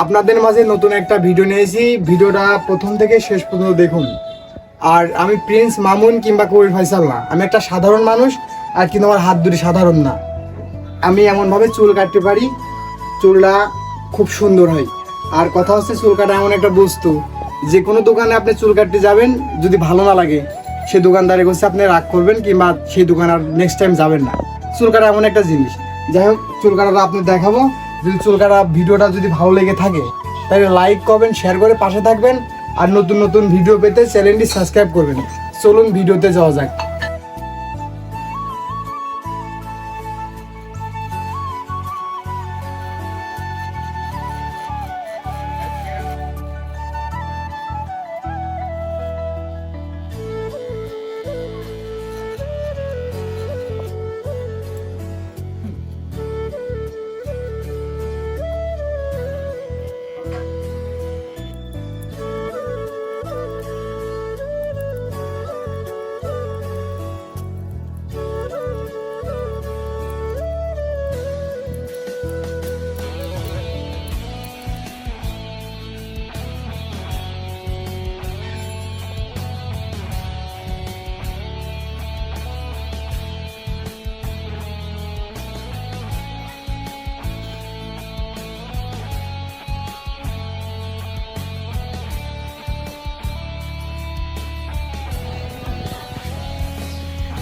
আপনাদের মাঝে নতুন একটা ভিডিও নিয়েছি। ভিডিওটা প্রথম থেকে শেষ পর্যন্ত দেখুন। আর আমি প্রিন্স মামুন কিংবা কবির ফয়সাল না, আমি একটা সাধারণ মানুষ। আর কিন্তু আমার হাত দুটি সাধারণ না। আমি এমনভাবে চুল কাটতে পারি, চুলটা খুব সুন্দর হয়। আর কথা হচ্ছে, চুল কাটা এমন একটা বস্তু, যে কোনো দোকানে আপনি চুল কাটতে যাবেন, যদি ভালো না লাগে সেই দোকানদারের কাছে আপনি রাগ করবেন কিংবা সেই দোকানে আর নেক্সট টাইম যাবেন না। চুল কাটা এমন একটা জিনিস। যাই হোক, চুল কাটাটা আপনি দেখাবো। যদি চুল কাটা ভিডিওটা যদি ভালো লেগে থাকে তাহলে লাইক করবেন, শেয়ার করে পাশে থাকবেন। আর নতুন নতুন ভিডিও পেতে চ্যানেলটি সাবস্ক্রাইব করবেন। চলুন ভিডিওতে যাওয়া যাক।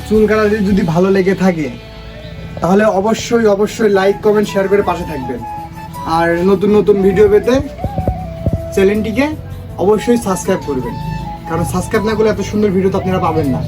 চুল কাটা যদি ভালো লেগে থাকে তাহলে অবশ্যই অবশ্যই লাইক কমেন্ট শেয়ার করে পাশে থাকবেন। আর নতুন নতুন ভিডিও পেতে চ্যানেলটিকে অবশ্যই সাবস্ক্রাইব করবেন, কারণ সাবস্ক্রাইব না করলে এত সুন্দর ভিডিও তো আপনারা পাবেন না।